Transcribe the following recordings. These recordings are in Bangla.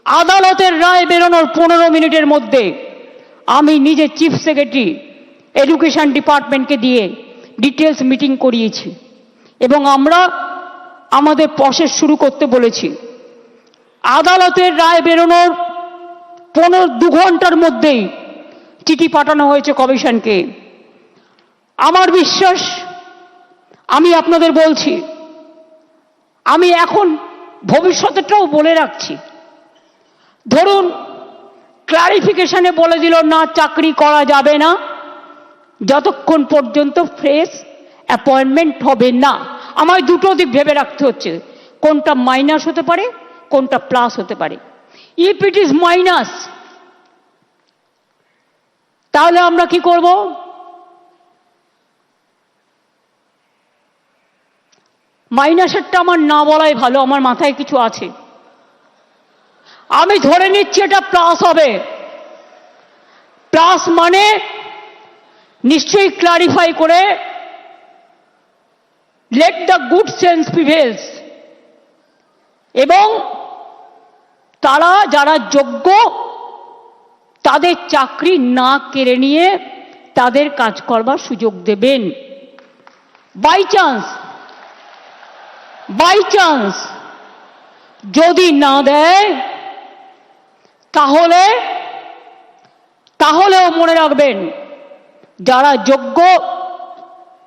আদালতের রায় বেরোনোর 15 মিনিটের মধ্যে আমি নিজে চিফ সেক্রেটারি এডুকেশন ডিপার্টমেন্টকে দিয়ে ডিটেলস মিটিং করিয়েছি এবং আমরা আমাদের প্রসেস শুরু করতে বলেছি। আদালতের রায় বেরোনোর 2 ঘন্টার মধ্যেই চিঠি পাঠানো হয়েছে কমিশনকে। আমার বিশ্বাস, আমি আপনাদের বলছি, আমি এখন ভবিষ্যতেরটাও বলে রাখছি। ধরুন ক্লারিফিকেশনে বলে দিল না চাকরি করা যাবে না যতক্ষণ পর্যন্ত ফ্রেশ অ্যাপয়েন্টমেন্ট হবে না। আমায় দুটো দিক ভেবে রাখতে হচ্ছে, কোনটা মাইনাস হতে পারে, কোনটা প্লাস হতে পারে। ইফ ইট ইজ মাইনাস, তাহলে আমরা কি করব? মাইনাসেরটা আমার না বলাই ভালো, আমার মাথায় কিছু আছে। আমি ধরে নিচ্ছি এটা প্লাস হবে। প্লাস মানে নিশ্চয়ই ক্লারিফাই করে let the good sense prevails, এবং তারা যারা যোগ্য তাদের চাকরি না কেড়ে নিয়ে তাদের কাজ করবার সুযোগ দেবেন। বাই চান্স যদি না দেয় তাহলেও মনে রাখবেন, যারা যোগ্য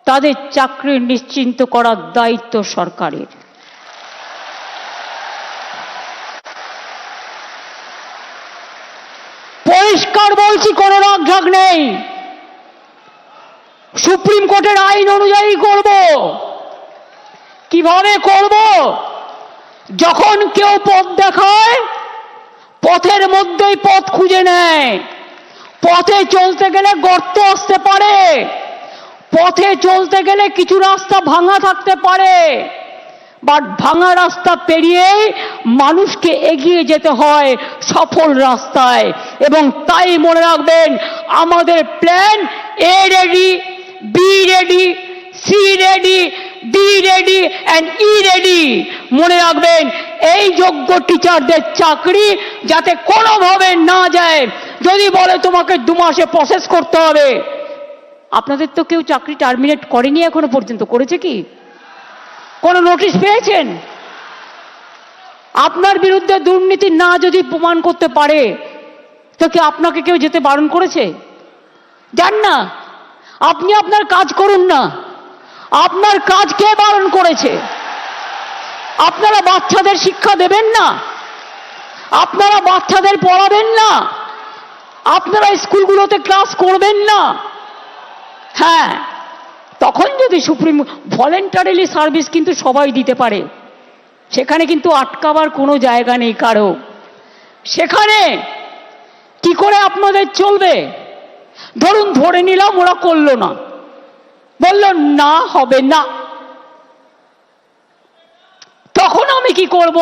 তাদের চাকরি নিশ্চিন্ত করার দায়িত্ব সরকারের। পরিষ্কার বলছি, কোনো রাগঢাক নেই। সুপ্রিম কোর্টের আইন অনুযায়ী করব। কিভাবে করব? যখন কেউ পথ দেখায়, পথের মধ্যেই পথ খুঁজে নেয়। পথে চলতে গেলে গর্ত আসতে পারে, পথে চলতে গেলে কিছু রাস্তা ভাঙা থাকতে পারে, বাট ভাঙা রাস্তা পেরিয়েই মানুষকে এগিয়ে যেতে হয় সফল রাস্তায়। এবং তাই মনে রাখবেন, আমাদের plan A ready, B ready, C ready, D ready and E ready. মনে রাখবেন, এই যোগ্য টিচারদের চাকরি যাতে কোনোভাবে না যায়। যদি বলে তোমাকে 2 মাসে প্রসেস করতে হবে, আপনাদের তো কেউ চাকরি টার্মিনেট করেনি এখনো পর্যন্ত, করেছে কি? কোনো নোটিশ পেয়েছেন? আপনার বিরুদ্ধে দুর্নীতি না যদি প্রমাণ করতে পারে তো কি আপনাকে কেউ যেতে বারণ করেছে? যান না, আপনি আপনার কাজ করুন না। আপনার কাজ কে বারণ করেছে? আপনারা বাচ্চাদের শিক্ষা দেবেন না? আপনারা বাচ্চাদের পড়াবেন না? আপনারা স্কুলগুলোতে ক্লাস করবেন না? হ্যাঁ, তখন যদি সুপ্রিম ভলেন্টারিলি সার্ভিস কিন্তু সবাই দিতে পারে, সেখানে কিন্তু আটকাবার কোনো জায়গা নেই কারো। সেখানে কি করে আপনাদের চলবে? ধরুন ধরে নিলাম ওরা করলো না, বলল না হবে না, তখন আমি কি করব?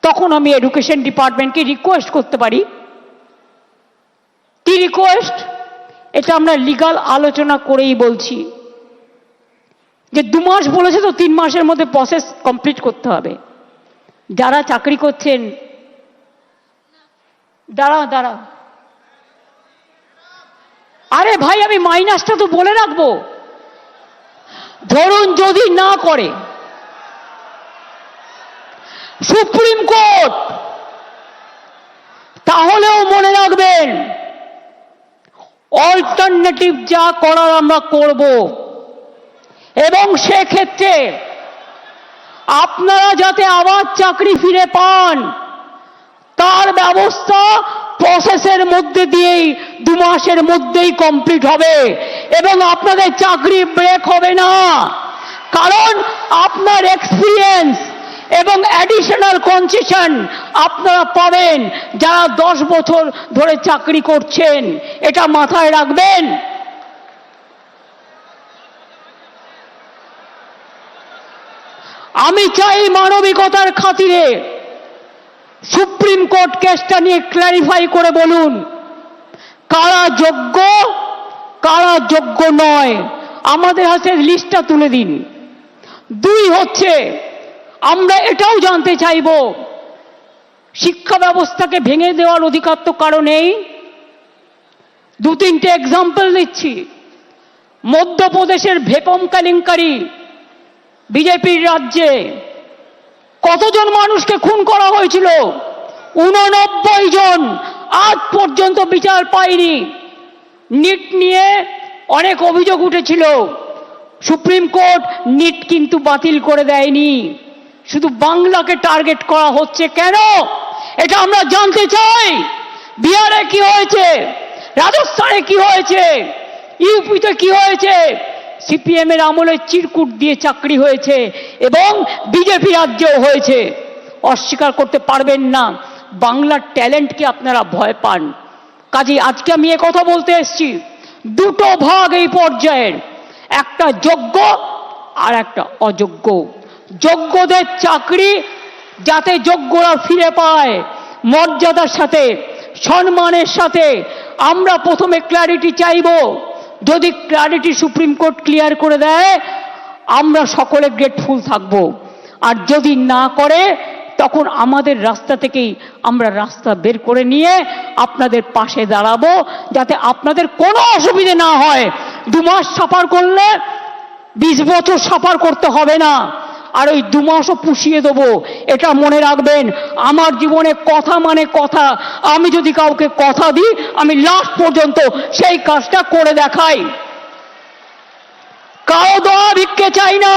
তখন আমি এডুকেশন ডিপার্টমেন্টকে রিকোয়েস্ট করতে পারি। কি রিকোয়েস্ট? এটা আমরা লিগাল আলোচনা করেই বলছি যে 2 মাস বলেছে তো 3 মাসের মধ্যে প্রসেস কমপ্লিট করতে হবে। যারা চাকরি করছেন, দাঁড়া, আরে ভাই আমি মাইনাসটা তো বলে রাখবো। ধরুন যদি না করে সুপ্রিম কোর্ট, তাহলেও মনে রাখবেন অল্টারনেটিভ যা করার আমরা করব। এবং সেক্ষেত্রে আপনারা যাতে আবার চাকরি ফিরে পান তার ব্যবস্থা প্রসেসের মধ্যে দিয়েই 2 মাসের মধ্যেই কমপ্লিট হবে এবং আপনাদের চাকরি ব্রেক হবে না। কারণ আপনার এক্সপিরিয়েন্স এবং অ্যাডিশনাল কনসেশন আপনারা পাবেন যারা 10 বছর ধরে চাকরি করছেন। এটা মাথায় রাখবেন। আমি চাই মানবিকতার খাতিরে সুপ্রিম কোর্ট কেসটা নিয়ে ক্ল্যারিফাই করে বলুন কারা যোগ্য কারা যোগ্য নয়। আমাদের হাতে লিস্টটা তুলে দিন। 2 হচ্ছে আমরা এটাও জানতে চাইব শিক্ষা ব্যবস্থাকে ভেঙে দেওয়ার অধিকার তো কারো নেই। দু তিনটে এক্সাম্পল দিচ্ছি। মধ্যপ্রদেশের ভেপম কেলেঙ্কারি, বিজেপির রাজ্যে কতজন মানুষকে খুন করা হয়েছিল? 89 জন, আজ পর্যন্ত বিচার পায়নি। নিট নিয়ে অনেক অভিযোগ উঠেছিল, সুপ্রিম কোর্ট নিট কিন্তু বাতিল করে দেয়নি। শুধু বাংলাকে টার্গেট করা হচ্ছে কেন, এটা আমরা জানতে চাই। বিহারে কি হয়েছে, রাজস্থানে কি হয়েছে, ইউপিতে কি হয়েছে? সিপিএম এর আমলে চিরকুট দিয়ে চাকরি হয়েছে এবং বিজেপি রাজ্যেও হয়েছে। অস্বীকার করতে পারবেন না। বাংলার ট্যালেন্টকে আপনারা ভয় পান। কাজেই আজকে আমি কথা বলতে এসেছি, দুটো ভাগ এই পর্যায়ের, একটা যোগ্য আর একটা অযোগ্য। যোগ্যদের চাকরি যাতে যোগ্যরা ফিরে পায় মর্যাদার সাথে, সম্মানের সাথে, আমরা প্রথমে ক্ল্যারিটি চাইব। যদি ক্ল্যারিটি সুপ্রিম কোর্ট ক্লিয়ার করে দেয় আমরা সকলে গ্রেটফুল থাকব, আর যদি না করে তখন আমাদের রাস্তা থেকেই আমরা রাস্তা বের করে নিয়ে আপনাদের পাশে দাঁড়াবো, যাতে আপনাদের কোনো অসুবিধে না হয়। 2 মাস সাফার করলে 20 বছর সাফার করতে হবে না, আর ওই 2 মাসও পুষিয়ে দেবো। এটা মনে রাখবেন, আমার জীবনে কথা মানে কথা। আমি যদি কাউকে কথা দিই আমি লাস্ট পর্যন্ত সেই কাজটা করে দেখাই। কারো দয়া ভিক্ষে চাই না,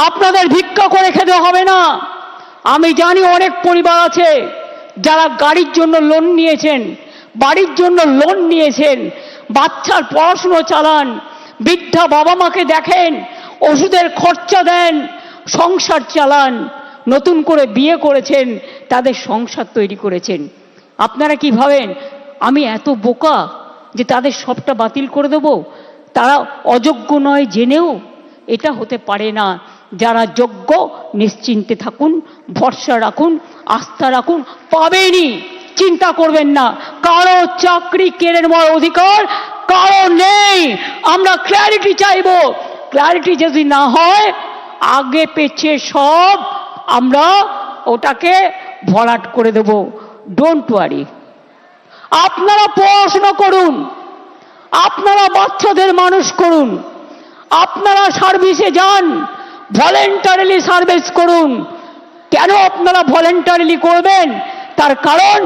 আপনাদের ভিক্ষা করে খেতে হবে না। আমি জানি অনেক পরিবার আছে যারা গাড়ির জন্য লোন নিয়েছেন, বাড়ির জন্য লোন নিয়েছেন, বাচ্চার পড়াশুনো চালান, বৃদ্ধা বাবা মাকে দেখেন, ওষুধের খরচা দেন, সংসার চালান, নতুন করে বিয়ে করেছেন, তাদের সংসার তৈরি করেছেন। আপনারা কি ভাবেন আমি এত বোকা যে তাদের সবটা বাতিল করে দেব? তারা অযোগ্য নয় জেনেও? এটা হতে পারে না। যারা যোগ্য নিশ্চিন্তে থাকুন, ভরসা রাখুন, আস্থা রাখুন, পাবেনই, চিন্তা করবেন না। কারো চাকরি কেড়ে নেওয়ার অধিকার কারো নেই। আমরা ক্ল্যারিটি চাইব। ক্ল্যারিটি যদি না হয় আগে পেছে সব আমরা ওটাকে ভরাট করে দেব। Don't worry. আপনারা পড়াশোনা করুন, আপনারা বাচ্চাদের মানুষ করুন, আপনারা সার্ভিসে যান, ভলেন্টারিলি সার্ভিস করুন। কেন আপনারা ভলেন্টারিলি করবেন? তার কারণ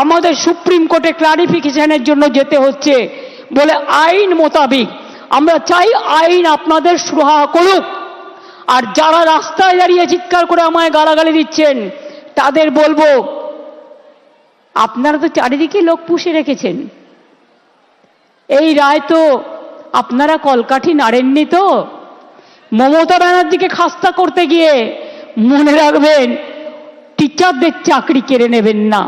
আমাদের সুপ্রিম কোর্টে ক্লারিফিকেশনের জন্য যেতে হচ্ছে বলে আইন মোতাবেক আমরা চাই আইন আপনাদের সুরাহা করুক। আর যারা রাস্তায় দাঁড়িয়ে চিৎকার করে আমায় গালাগালি দিচ্ছেন তাদের বলবো, আপনারা তো চারিদিকে লোক পুষে রেখেছেন। এই রায় তো আপনারা কলকাঠি নাড়েননি তো। মমতা ব্যানার্জিকে খাস্তা করতে গিয়ে মনে রাখবেন টিচারদের চাকরি কেড়ে নেবেন না,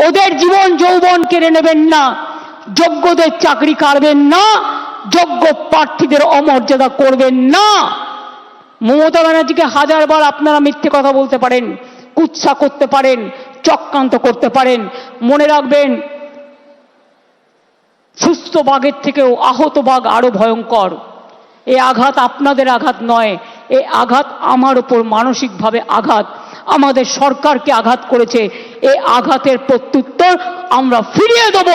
ওদের জীবন যৌবন কেড়ে নেবেন না, যোগ্যদের চাকরি কাড়বেন না, যোগ্য প্রার্থীদের অমর্যাদা করবেন না। মমতা ব্যানার্জিকে 1000বার আপনারা মিথ্যে কথা বলতে পারেন, কুৎসা করতে পারেন, চক্রান্ত করতে পারেন। মনে রাখবেন সুস্থ বাঘের থেকেও আহত বাঘ আরো ভয়ঙ্কর। এই আঘাত আপনাদের আঘাত নয়, এই আঘাত আমার উপর মানসিকভাবে আঘাত, আমাদের সরকারকে আঘাত করেছে। এই আঘাতের প্রত্যুত্তর আমরা ফিরিয়ে দেব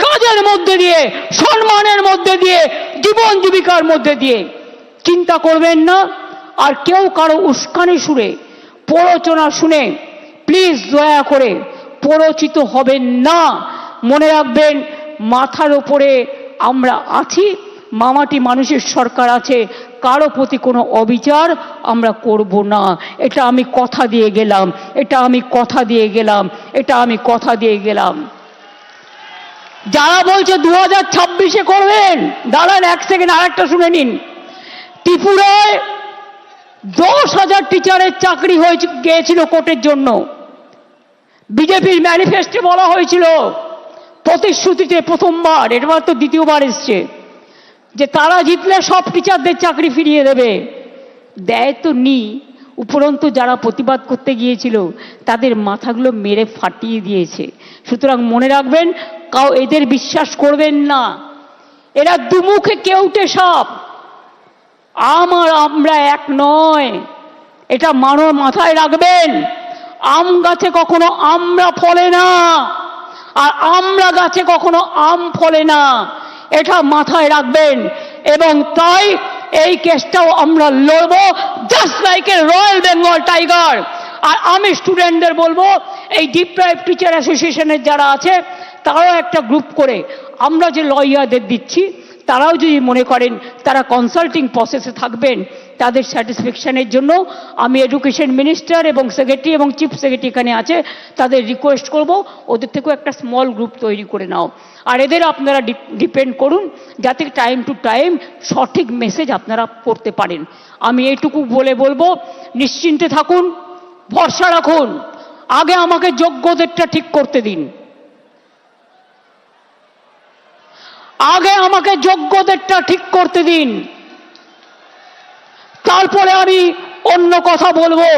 কাজের মধ্যে দিয়ে, সম্মানের মধ্যে দিয়ে, জীবন জীবিকার মধ্যে দিয়ে। চিন্তা করবেন না। আর কেউ কারো উস্কানি সুরে, প্ররোচনা শুনে প্লিজ দয়া করে প্ররোচিত হবেন না। মনে রাখবেন মাথার উপরে আমরা আছি, মামাটি মানুষের সরকার আছে, কারো প্রতি কোনো অবিচার আমরা করব না। এটা আমি কথা দিয়ে গেলাম, এটা আমি কথা দিয়ে গেলাম, এটা আমি কথা দিয়ে গেলাম। যারা বলছে 2026-এ করবেন, দাঁড়ান 1 সেকেন্ড, আরেকটা শুনে নিন। ত্রিপুরায় 10,000 টিচারের চাকরি হয়ে গিয়েছিল কোর্টের জন্য। বিজেপির ম্যানিফেস্টে বলা হয়েছিল, প্রতিশ্রুতিতে প্রথমবার, এবার তো দ্বিতীয়বার এসছে, যে তারা জিতলে সব টিচারদের চাকরি ফিরিয়ে দেবে। দেয় তো নি, উপরন্তু যারা প্রতিবাদ করতে গিয়েছিল তাদের মাথাগুলো মেরে ফাটিয়ে দিয়েছে। সুতরাং মনে রাখবেন, এদের বিশ্বাস করবেন না। এরা দুমুখে কেউটে সাপ। আমরা এক নয়, এটা মাথায় রাখবেন। আম গাছে কখনো আমরা ফলে না, আর আমরা গাছে কখনো আম ফলে না, এটা মাথায় রাখবেন। এবং তাই এই কেসটাও আমরা লড়বো, just like a royal Bengal tiger. আর আমি স্টুডেন্টদের বলবো, এই ডিপ্রাইভ টিচার অ্যাসোসিয়েশনের যারা আছে তারাও একটা গ্রুপ করে আমরা যে লয়ারদের দিচ্ছি, তারাও যদি মনে করেন তারা কনসাল্টিং প্রসেসে থাকবেন, তাদের স্যাটিসফ্যাকশনের জন্য আমি এডুকেশন মিনিস্টার এবং সেক্রেটারি এবং চিফ সেক্রেটারি এখানে আছে, তাদের রিকোয়েস্ট করব ওদের থেকেও একটা স্মল গ্রুপ তৈরি করে নাও। আর এদের আপনারা ডিপেন্ড করুন যাতে টাইম টু টাইম সঠিক মেসেজ আপনারা পড়তে পারেন। আমি এইটুকু বলবো, নিশ্চিন্তে থাকুন, ভরসা রাখুন। আগে আমাকে যোগ্যদেরটা ঠিক করতে দিন, আগে আমাকে যোগ্যদেরটা ঠিক করতে দিন, তারপরে আমি অন্য কথা বলবো।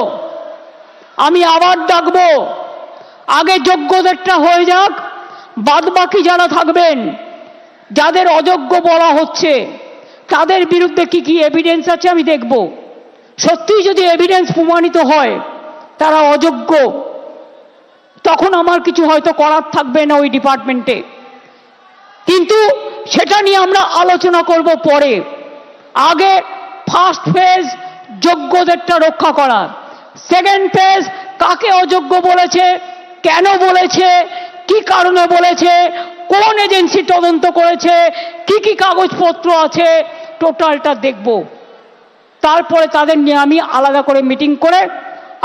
আমি আবার ডাকবো, আগে যোগ্যদেরটা হয়ে যাক, বাদ বাকি যারা থাকবেন, যাদের অযোগ্য বলা হচ্ছে, তাদের বিরুদ্ধে কি কি এভিডেন্স আছে আমি দেখব। সত্যিই যদি এভিডেন্স প্রমাণিত হয় তারা অযোগ্য, তখন আমার কিছু হয়তো করার থাকবে না ওই ডিপার্টমেন্টে, কিন্তু সেটা নিয়ে আমরা আলোচনা করব পরে। আগে ফার্স্ট ফেজ যোগ্যদেরটা রক্ষা করা, সেকেন্ড ফেজ কাকে অযোগ্য বলেছে, কেন বলেছে, কি কারণে বলেছে, কোন এজেন্সি তদন্ত করেছে, কি কি কাগজপত্র আছে, টোটালটা দেখব। তারপরে তাদের নিয়ে আমি আলাদা করে মিটিং করে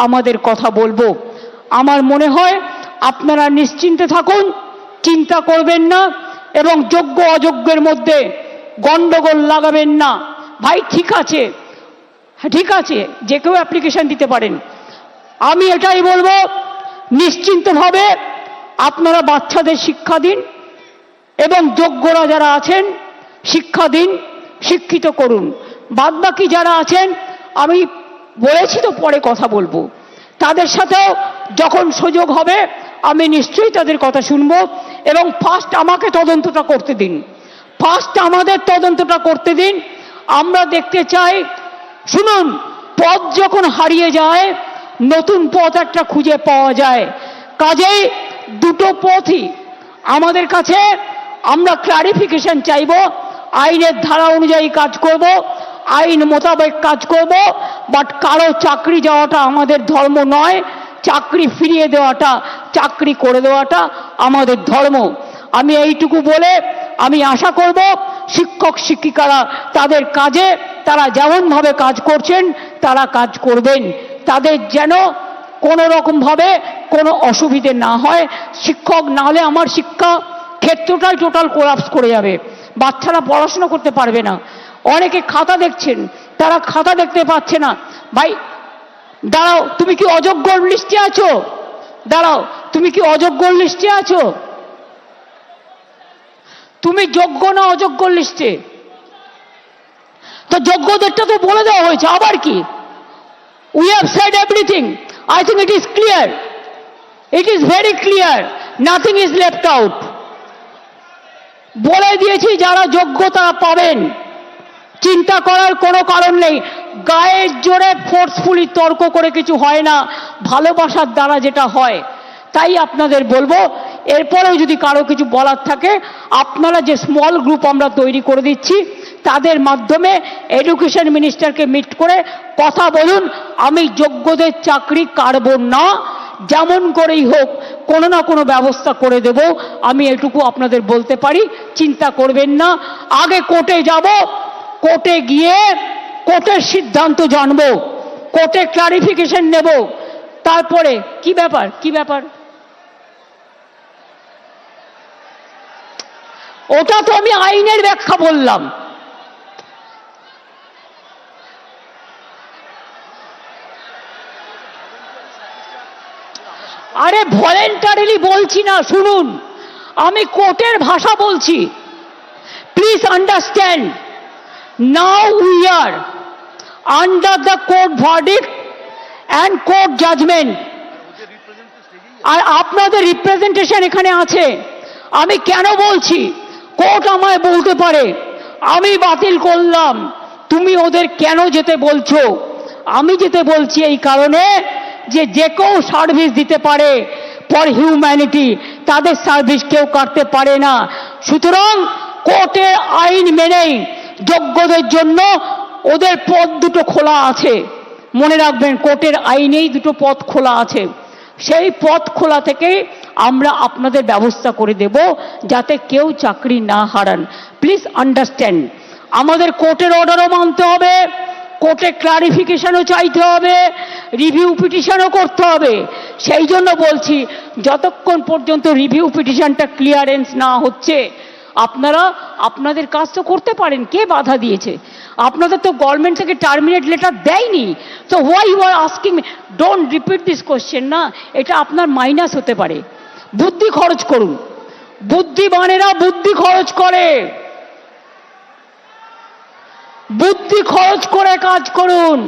আমাদের কথা বলবো। আমার মনে হয় আপনারা নিশ্চিন্তে থাকুন, চিন্তা করবেন না, এবং যোগ্য অযোগ্যের মধ্যে গন্ডগোল লাগাবেন না। ভাই ঠিক আছে, হ্যাঁ ঠিক আছে, যে কেউ অ্যাপ্লিকেশন দিতে পারেন। আমি এটাই বলবো, নিশ্চিন্তভাবে আপনারা বাচ্চাদের শিক্ষা দিন এবং যোগ্যরা যারা আছেন শিক্ষা দিন, শিক্ষিত করুন। বাদবাকি যারা আছেন আমি বলেছি তো পরে কথা বলবো, তাদের সাথেও যখন সুযোগ হবে আমি নিশ্চয়ই তাদের কথা শুনবো। এবং ফার্স্ট আমাকে তদন্তটা করতে দিন, ফার্স্ট আমাদের তদন্তটা করতে দিন। আমরা দেখতে চাই, শুনুন, পথ যখন হারিয়ে যায় নতুন পথ একটা খুঁজে পাওয়া যায়। কাজেই দুটো পথই আমাদের কাছে, আমরা ক্লারিফিকেশন চাইব, আইনের ধারা অনুযায়ী কাজ করব, আইন মোতাবেক কাজ করব। বাট কারো চাকরি যাওয়াটা আমাদের ধর্ম নয়, চাকরি ফিরিয়ে দেওয়াটা, চাকরি করে দেওয়াটা আমাদের ধর্ম। আমি এইটুকু বলে আমি আশা করব শিক্ষক শিক্ষিকারা তাদের কাজে তারা যেমনভাবে কাজ করছেন তারা কাজ করবেন, তাদের যেন কোনো রকমভাবে কোনো অসুবিধে না হয়। শিক্ষক না হলে আমার শিক্ষা ক্ষেত্রটাই টোটাল কোলাপস করে যাবে, বাচ্চারা পড়াশোনা করতে পারবে না। অনেকে খাতা দেখছেন, তারা খাতা দেখতে পাচ্ছে না। ভাই দাঁড়াও, তুমি কি অযোগ্য লিস্টে আছো? দাঁড়াও, তুমি কি অযোগ্য লিস্টে আছো? তুমি যোগ্য না অযোগ্য লিস্টে? তো যোগ্যদেরটা তো বলে দেওয়া হয়েছে, আবার কি? We have said everything. I think it is clear, it is very clear, nothing is left out. বলে দিয়েছি যারা যোগ্য তারা পাবেন, চিন্তা করার কোনো কারণ নেই। গায়ের জোরে ফোর্সফুলি তর্ক করে কিছু হয় না, ভালোবাসার দ্বারা যেটা হয়। তাই আপনাদের বলবো, এরপরেও যদি কারো কিছু বলার থাকে, আপনারা যে স্মল গ্রুপ আমরা তৈরি করে দিচ্ছি তাদের মাধ্যমে এডুকেশন মিনিস্টারকে মিট করে কথা বলুন। আমি যোগ্যদের চাকরি কাড়ব না, যেমন করেই হোক কোনো না কোনো ব্যবস্থা করে দেব। আমি এটুকু আপনাদের বলতে পারি, চিন্তা করবেন না। আগে কোর্টে যাব, কোর্টে গিয়ে কোর্টের সিদ্ধান্ত জানবো, কোর্টে ক্লারিফিকেশন নেব, তারপরে কি ব্যাপার, কি ব্যাপার ওটা তো আমি আইনের ব্যাখ্যা বললাম। আরে ভলেন্টারিলি বলছি না, শুনুন, আমি কোর্টের ভাষা বলছি। Please understand, now we are under the court verdict and court judgement. আর আপনাদের রিপ্রেজেন্টেশন এখানে আছে। আমি কেন বলছি, কোর্ট আমায় বলতে পারে আমি বাতিল করলাম, তুমি ওদের কেন যেতে বলছো? আমি যেতে বলছি এই কারণে, যে যে কেউ সার্ভিস দিতে পারে ফর হিউম্যানিটি, তাদের সার্ভিস কেউ কাটতে পারে না। সুতরাং কোর্টের আইন মেনেই যোগ্যদের জন্য ওদের পথ দুটো খোলা আছে। মনে রাখবেন, কোর্টের আইনেই দুটো পথ খোলা আছে। সেই পথ খোলা থেকে আমরা আপনাদের ব্যবস্থা করে দেব যাতে কেউ চাকরি না হারান। প্লিজ আন্ডারস্ট্যান্ড, আমাদের কোর্টের অর্ডারও মানতে হবে, কোর্টে ক্লারিফিকেশনও চাইতে হবে, রিভিউ পিটিশনও করতে হবে। সেই জন্য বলছি, যতক্ষণ পর্যন্ত রিভিউ পিটিশনটা ক্লিয়ারেন্স না হচ্ছে আপনারা আপনাদের কাজ তো করতে পারেন। কে বাধা দিয়েছে? আপনাদের তো গভর্নমেন্ট থেকে টার্মিনেট লেটার দেয়নি। So why you are asking me? Don't repeat this question না, এটা আপনার মাইনাস হতে পারে। বুদ্ধি খরচ করুন, বুদ্ধিমানেরা বুদ্ধি খরচ করে, বুদ্ধি খরচ করে কাজ করুন।